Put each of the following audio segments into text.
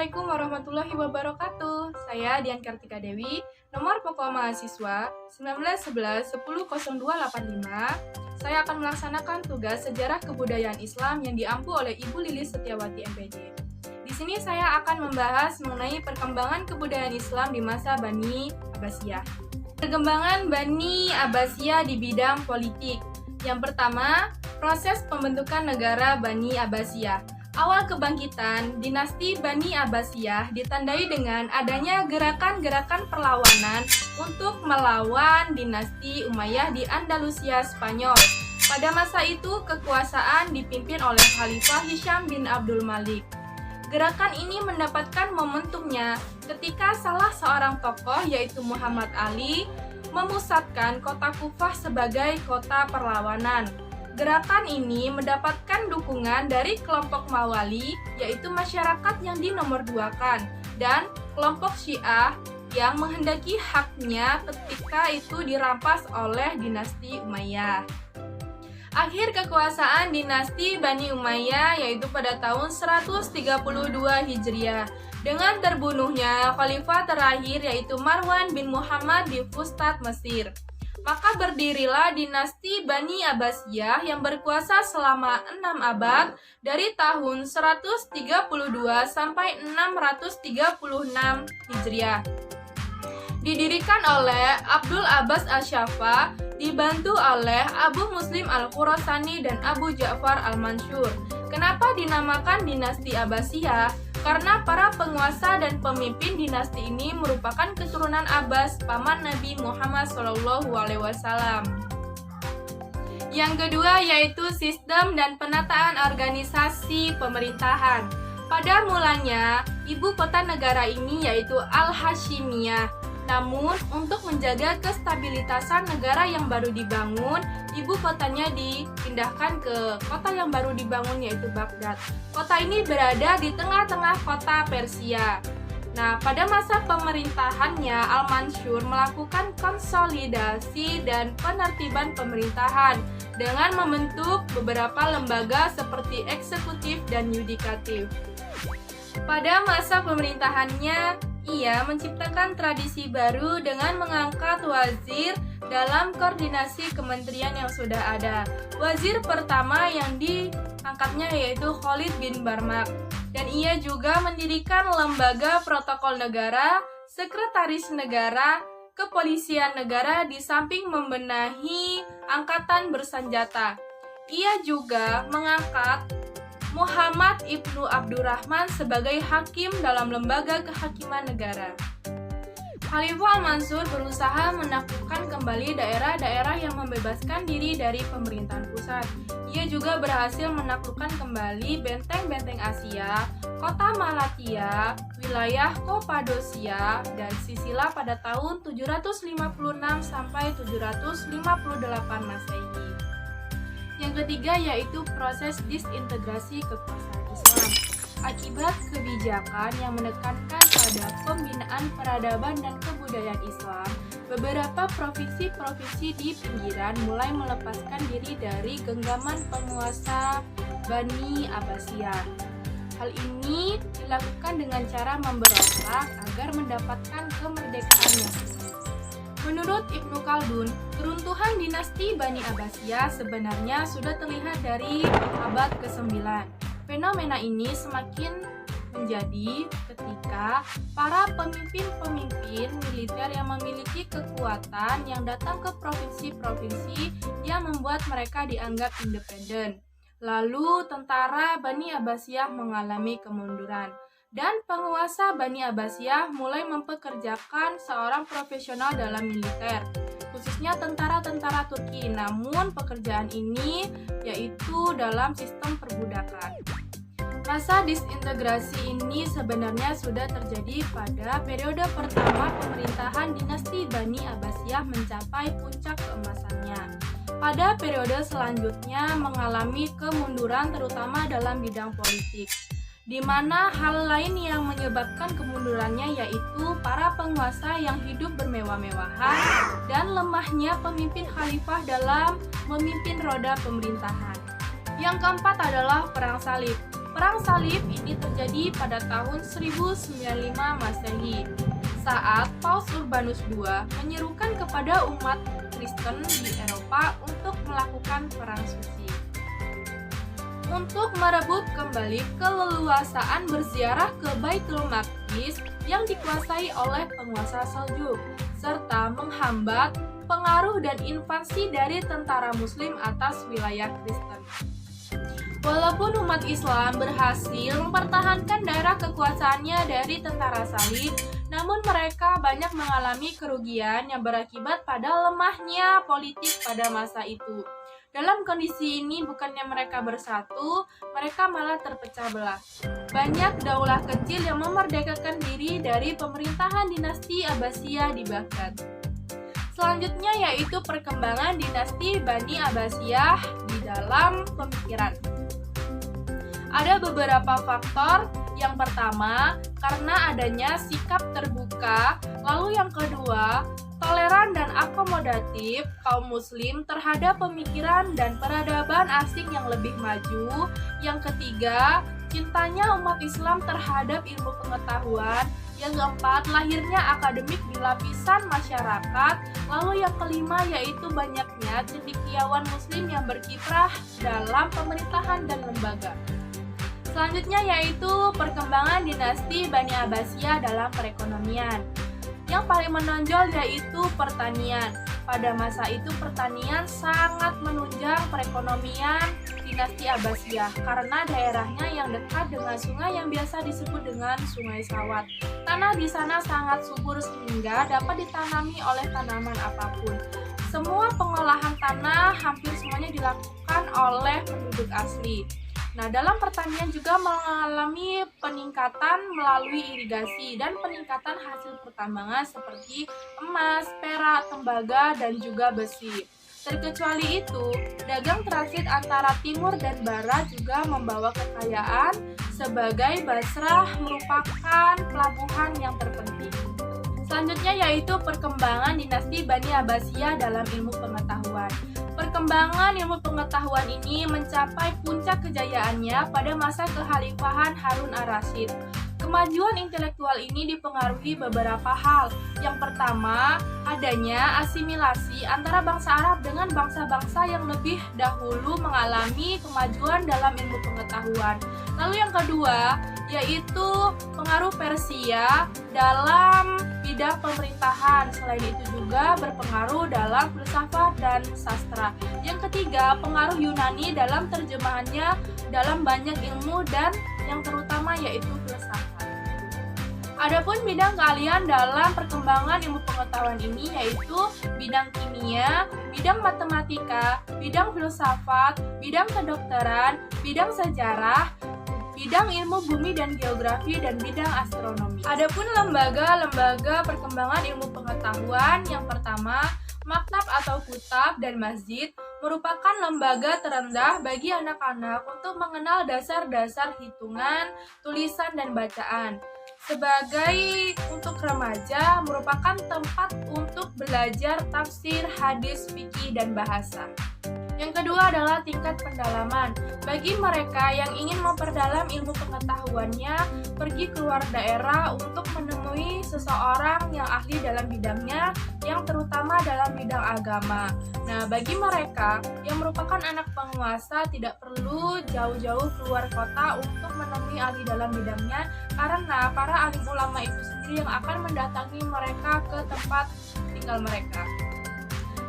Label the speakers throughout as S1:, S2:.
S1: Assalamualaikum warahmatullahi wabarakatuh. Saya Dian Kartika Dewi, nomor pokok mahasiswa 1911 100285. Saya akan melaksanakan tugas sejarah kebudayaan Islam yang diampu oleh Ibu Lilis Setiawati MPD. Di sini saya akan membahas mengenai perkembangan kebudayaan Islam di masa Bani Abbasiyah. Perkembangan Bani Abbasiyah di bidang politik. Yang pertama, proses pembentukan negara Bani Abbasiyah. Awal kebangkitan dinasti Bani Abbasiyah ditandai dengan adanya gerakan-gerakan perlawanan untuk melawan dinasti Umayyah di Andalusia, Spanyol. Pada masa itu, kekuasaan dipimpin oleh Khalifah Hisham bin Abdul Malik. Gerakan ini mendapatkan momentumnya ketika salah seorang tokoh, yaitu Muhammad Ali, memusatkan kota Kufah sebagai kota perlawanan. Gerakan ini mendapatkan dukungan dari kelompok Mawali, yaitu masyarakat yang dinomorduakan, dan kelompok Syiah yang menghendaki haknya ketika itu dirampas oleh dinasti Umayyah. Akhir kekuasaan dinasti Bani Umayyah yaitu pada tahun 132 Hijriah dengan terbunuhnya khalifah terakhir yaitu Marwan bin Muhammad di Fustat, Mesir. Maka berdirilah dinasti Bani Abbasiyah yang berkuasa selama 6 abad dari tahun 132 sampai 636 Hijriah. Didirikan oleh Abdul Abbas Asy-Syafa, dibantu oleh Abu Muslim Al-Khurasani dan Abu Ja'far Al-Mansur. Kenapa dinamakan dinasti Abbasiyah? Karena para penguasa dan pemimpin dinasti ini merupakan keturunan Abbas, paman Nabi Muhammad SAW. Yang kedua yaitu sistem dan penataan organisasi pemerintahan. Pada mulanya, ibu kota negara ini yaitu Al-Hashimiyah. Namun, untuk menjaga kestabilitasan negara yang baru dibangun, ibu kotanya dipindahkan ke kota yang baru dibangun yaitu Baghdad. Kota ini berada di tengah-tengah kota Persia. Nah, pada masa pemerintahannya, Al-Mansur melakukan konsolidasi dan penertiban pemerintahan dengan membentuk beberapa lembaga seperti eksekutif dan yudikatif. Pada masa pemerintahannya, ia menciptakan tradisi baru dengan mengangkat wazir dalam koordinasi kementerian yang sudah ada. Wazir pertama yang diangkatnya yaitu Khalid bin Barmak. Dan ia juga mendirikan lembaga protokol negara, sekretaris negara, kepolisian negara di samping membenahi angkatan bersenjata. Ia juga mengangkat Muhammad Ibnu Abdurrahman sebagai hakim dalam lembaga kehakiman negara. Khalifah Al-Mansur berusaha menaklukkan kembali daerah-daerah yang membebaskan diri dari pemerintahan pusat. Ia juga berhasil menaklukkan kembali benteng-benteng Asia, kota Malatya, wilayah Kapadosia, dan Sisilia pada tahun 756 sampai 758 Masehi. Yang ketiga yaitu proses disintegrasi kekuasaan Islam. Akibat kebijakan yang menekankan pada pembinaan peradaban dan kebudayaan Islam, beberapa provinsi-provinsi di pinggiran mulai melepaskan diri dari genggaman penguasa Bani Abbasiyah. Hal ini dilakukan dengan cara memberontak agar mendapatkan kemerdekaan yang penuh. Menurut Ibnu Khaldun, keruntuhan dinasti Bani Abbasiyah sebenarnya sudah terlihat dari abad ke-9. Fenomena ini semakin menjadi ketika para pemimpin-pemimpin militer yang memiliki kekuatan yang datang ke provinsi-provinsi yang membuat mereka dianggap independen. Lalu tentara Bani Abbasiyah mengalami kemunduran. Dan penguasa Bani Abbasiyah mulai mempekerjakan seorang profesional dalam militer, khususnya tentara-tentara Turki. Namun pekerjaan ini yaitu dalam sistem perbudakan. Masa disintegrasi ini sebenarnya sudah terjadi pada periode pertama pemerintahan dinasti Bani Abbasiyah mencapai puncak keemasannya. Pada periode selanjutnya mengalami kemunduran terutama dalam bidang politik, di mana hal lain yang menyebabkan kemundurannya yaitu para penguasa yang hidup bermewah-mewahan dan lemahnya pemimpin khalifah dalam memimpin roda pemerintahan. Yang keempat adalah Perang Salib. Perang Salib ini terjadi pada tahun 1095 Masehi, saat Paus Urbanus II menyerukan kepada umat Kristen di Eropa untuk melakukan perang suci. Untuk merebut kembali keleluasaan berziarah ke Baitul Maqdis yang dikuasai oleh penguasa Seljuk, serta menghambat pengaruh dan invasi dari tentara Muslim atas wilayah Kristen. Walaupun umat Islam berhasil mempertahankan daerah kekuasaannya dari tentara salib, namun mereka banyak mengalami kerugian yang berakibat pada lemahnya politik pada masa itu. Dalam kondisi ini, bukannya mereka bersatu, mereka malah terpecah belah. Banyak daulah kecil yang memerdekakan diri dari pemerintahan dinasti Abbasiyah di Baghdad. Selanjutnya yaitu perkembangan dinasti Bani Abbasiyah di dalam pemikiran. Ada beberapa faktor. Yang pertama, karena adanya sikap terbuka. Lalu yang kedua, toleran dan akomodatif kaum muslim terhadap pemikiran dan peradaban asing yang lebih maju. Yang ketiga, cintanya umat Islam terhadap ilmu pengetahuan. Yang keempat, lahirnya akademik di lapisan masyarakat. Lalu yang kelima yaitu banyaknya cendekiawan muslim yang berkiprah dalam pemerintahan dan lembaga. Selanjutnya yaitu perkembangan dinasti Bani Abbasiyah dalam perekonomian. Yang paling menonjol yaitu pertanian. Pada masa itu pertanian sangat menunjang perekonomian dinasti Abbasiyah karena daerahnya yang dekat dengan sungai yang biasa disebut dengan Sungai Sawat. Tanah di sana sangat subur sehingga dapat ditanami oleh tanaman apapun. Semua pengolahan tanah hampir semuanya dilakukan oleh penduduk asli. Nah, dalam pertanian juga mengalami peningkatan melalui irigasi dan peningkatan hasil pertambangan seperti emas, perak, tembaga, dan juga besi. Terkecuali itu, dagang transit antara timur dan barat juga membawa kekayaan sebagai Basrah merupakan pelabuhan yang terpenting. Selanjutnya yaitu perkembangan dinasti Bani Abbasiyah dalam ilmu pengetahuan. Perkembangan ilmu pengetahuan ini mencapai puncak kejayaannya pada masa kekhalifahan Harun ar-Rasyid. Kemajuan intelektual ini dipengaruhi beberapa hal. Yang pertama, adanya asimilasi antara bangsa Arab dengan bangsa-bangsa yang lebih dahulu mengalami kemajuan dalam ilmu pengetahuan. Lalu yang kedua, yaitu pengaruh Persia dalam bidang pemerintahan. Selain itu juga berpengaruh dalam filsafat dan sastra. Yang ketiga, pengaruh Yunani dalam terjemahannya dalam banyak ilmu dan yang terutama yaitu filsafat. Adapun bidang keahlian dalam perkembangan ilmu pengetahuan ini yaitu bidang kimia, bidang matematika, bidang filsafat, bidang kedokteran, bidang sejarah, bidang ilmu bumi dan geografi, dan bidang astronomi. Adapun lembaga-lembaga perkembangan ilmu pengetahuan, yang pertama, maktab atau kutab dan masjid merupakan lembaga terendah bagi anak-anak untuk mengenal dasar-dasar hitungan, tulisan, dan bacaan. Sebagai untuk remaja merupakan tempat untuk belajar tafsir, hadis, fikih, dan bahasa. Yang kedua adalah tingkat pendalaman. Bagi mereka yang ingin memperdalam ilmu pengetahuannya, pergi keluar daerah untuk menemui seseorang yang ahli dalam bidangnya, yang terutama dalam bidang agama. Nah, bagi mereka yang merupakan anak penguasa tidak perlu jauh-jauh keluar kota untuk menemui ahli dalam bidangnya, karena para alim ulama itu sendiri yang akan mendatangi mereka ke tempat tinggal mereka.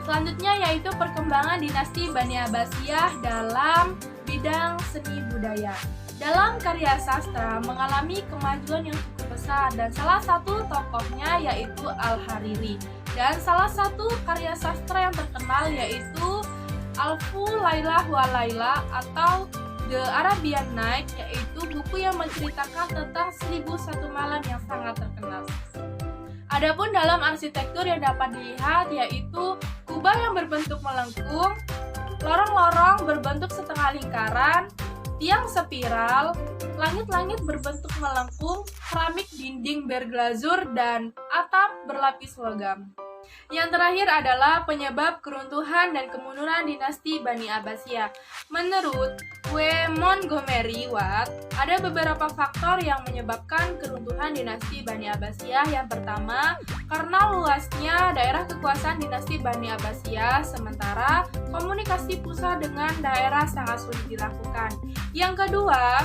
S1: Selanjutnya yaitu perkembangan dinasti Bani Abbasiyah dalam bidang seni budaya. Dalam karya sastra mengalami kemajuan yang cukup besar dan salah satu tokohnya yaitu Al-Hariri. Dan salah satu karya sastra yang terkenal yaitu Alfu Lailah wa Laila atau The Arabian Night, yaitu buku yang menceritakan tentang 1001 malam yang sangat terkenal. Adapun dalam arsitektur yang dapat dilihat yaitu kubah yang berbentuk melengkung, lorong-lorong berbentuk setengah lingkaran, tiang spiral, langit-langit berbentuk melengkung, keramik dinding berglazur, dan atap berlapis logam. Yang terakhir adalah penyebab keruntuhan dan kemunduran dinasti Bani Abbasiyah. Menurut W. Montgomery Watt, ada beberapa faktor yang menyebabkan keruntuhan dinasti Bani Abbasiyah. Yang pertama, karena luasnya daerah kekuasaan dinasti Bani Abbasiyah, sementara komunikasi pusat dengan daerah sangat sulit dilakukan. Yang kedua,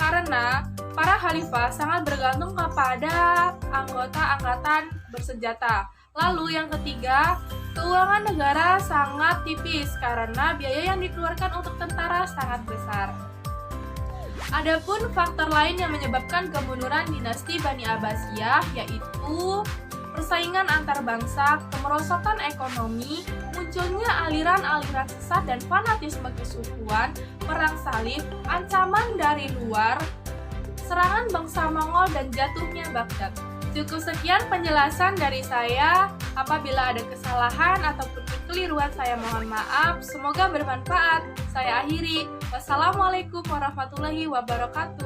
S1: karena para khalifah sangat bergantung kepada anggota angkatan bersenjata. Lalu yang ketiga, keuangan negara sangat tipis karena biaya yang dikeluarkan untuk tentara sangat besar. Adapun faktor lain yang menyebabkan kemunduran dinasti Bani Abbasiyah yaitu persaingan antar bangsa, kemerosotan ekonomi, munculnya aliran-aliran sesat dan fanatisme kesukuan, perang salib, ancaman dari luar, serangan bangsa Mongol, dan jatuhnya Baghdad. Cukup sekian penjelasan dari saya. Apabila ada kesalahan ataupun kekeliruan, saya mohon maaf. Semoga bermanfaat. Saya akhiri. Wassalamualaikum warahmatullahi wabarakatuh.